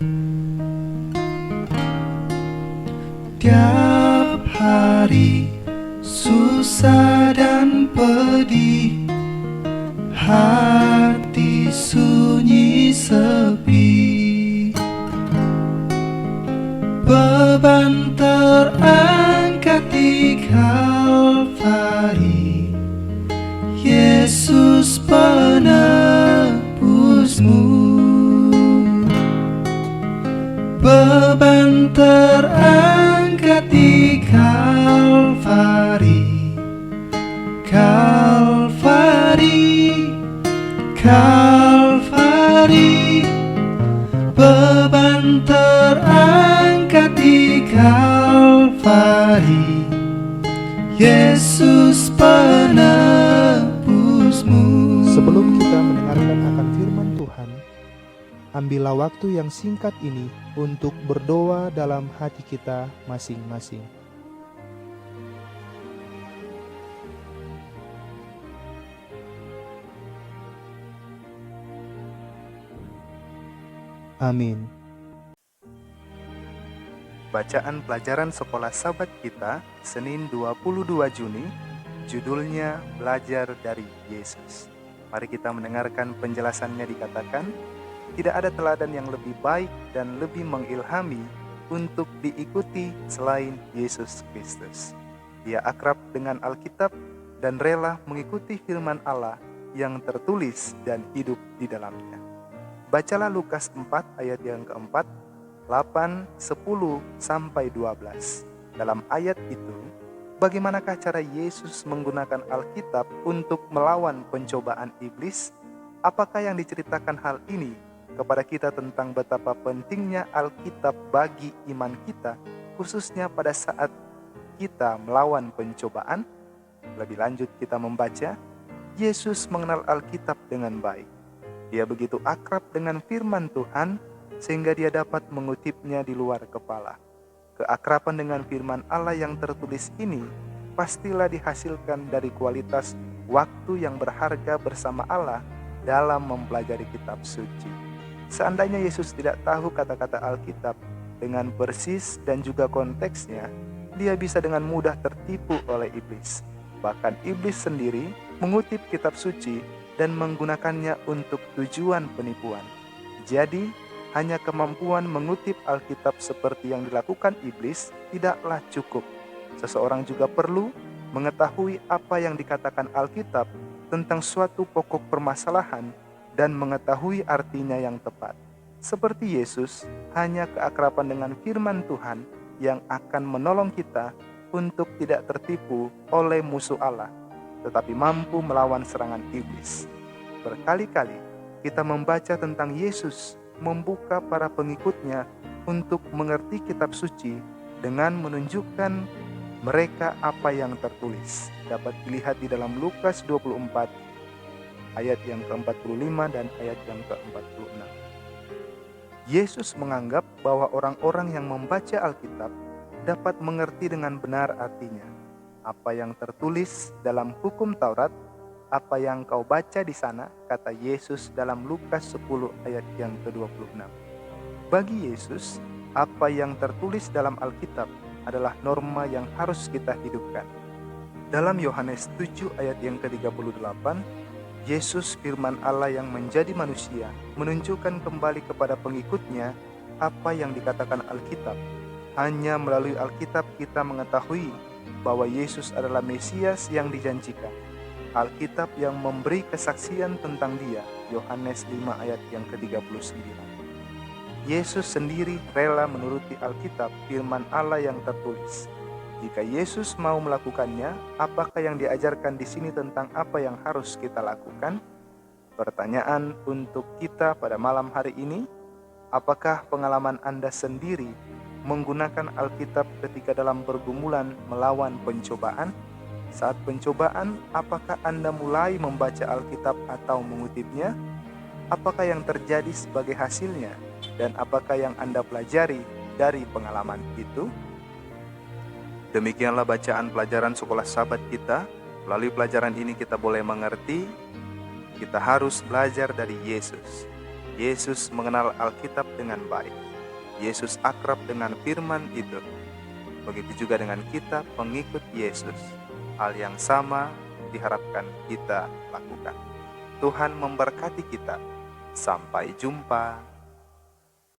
Tiap hari susah dan pedih, hati sunyi sepi, beban terangkat di Kalvari, Yesus penebusmu. Beban terangkat di Kalvari, Kalvari, Kalvari. Beban terangkat di Kalvari, Yesus penebusmu. Sebelum kita mendengarkan akan firman Tuhan, ambillah waktu yang singkat ini untuk berdoa dalam hati kita masing-masing. Amin. Bacaan pelajaran sekolah Sabat kita, Senin 22 Juni, judulnya Belajar dari Yesus. Mari kita mendengarkan penjelasannya. Dikatakan, tidak ada teladan yang lebih baik dan lebih mengilhami untuk diikuti selain Yesus Kristus. Dia akrab dengan Alkitab dan rela mengikuti firman Allah yang tertulis dan hidup di dalamnya. Bacalah Lukas 4 ayat yang keempat, 8, 10, sampai 12. Dalam ayat itu, bagaimanakah cara Yesus menggunakan Alkitab untuk melawan pencobaan iblis? Apakah yang diceritakan hal ini kepada kita tentang betapa pentingnya Alkitab bagi iman kita, khususnya pada saat kita melawan pencobaan? Lebih lanjut kita membaca, Yesus mengenal Alkitab dengan baik. Dia begitu akrab dengan firman Tuhan sehingga dia dapat mengutipnya di luar kepala. Keakraban dengan firman Allah yang tertulis ini pastilah dihasilkan dari kualitas waktu yang berharga bersama Allah dalam mempelajari kitab suci. Seandainya Yesus tidak tahu kata-kata Alkitab dengan persis dan juga konteksnya, dia bisa dengan mudah tertipu oleh iblis. Bahkan iblis sendiri mengutip kitab suci dan menggunakannya untuk tujuan penipuan. Jadi, hanya kemampuan mengutip Alkitab seperti yang dilakukan iblis tidaklah cukup. Seseorang juga perlu mengetahui apa yang dikatakan Alkitab tentang suatu pokok permasalahan dan mengetahui artinya yang tepat. Seperti Yesus, hanya keakraban dengan firman Tuhan yang akan menolong kita untuk tidak tertipu oleh musuh Allah, tetapi mampu melawan serangan iblis. Berkali-kali kita membaca tentang Yesus membuka para pengikutnya untuk mengerti kitab suci dengan menunjukkan mereka apa yang tertulis. Dapat dilihat di dalam Lukas 24 ayat yang ke-45 dan ayat yang ke-46. Yesus menganggap bahwa orang-orang yang membaca Alkitab dapat mengerti dengan benar artinya. Apa yang tertulis dalam hukum Taurat, apa yang kau baca di sana, kata Yesus dalam Lukas 10 ayat yang ke-26. Bagi Yesus, apa yang tertulis dalam Alkitab adalah norma yang harus kita hidupkan. Dalam Yohanes 7 ayat yang ke-38, Yesus firman Allah yang menjadi manusia menunjukkan kembali kepada pengikutnya apa yang dikatakan Alkitab. Hanya melalui Alkitab kita mengetahui bahwa Yesus adalah Mesias yang dijanjikan. Alkitab yang memberi kesaksian tentang dia, Yohanes 5 ayat yang ke-39. Yesus sendiri rela menuruti Alkitab, firman Allah yang tertulis. Jika Yesus mau melakukannya, apakah yang diajarkan di sini tentang apa yang harus kita lakukan? Pertanyaan untuk kita pada malam hari ini, apakah pengalaman Anda sendiri menggunakan Alkitab ketika dalam pergumulan melawan pencobaan? Saat pencobaan, apakah Anda mulai membaca Alkitab atau mengutipnya? Apakah yang terjadi sebagai hasilnya? Dan apakah yang Anda pelajari dari pengalaman itu? Demikianlah bacaan pelajaran sekolah Sabat kita. Melalui pelajaran ini kita boleh mengerti, kita harus belajar dari Yesus. Yesus mengenal Alkitab dengan baik. Yesus akrab dengan firman itu. Begitu juga dengan kita pengikut Yesus. Hal yang sama diharapkan kita lakukan. Tuhan memberkati kita. Sampai jumpa.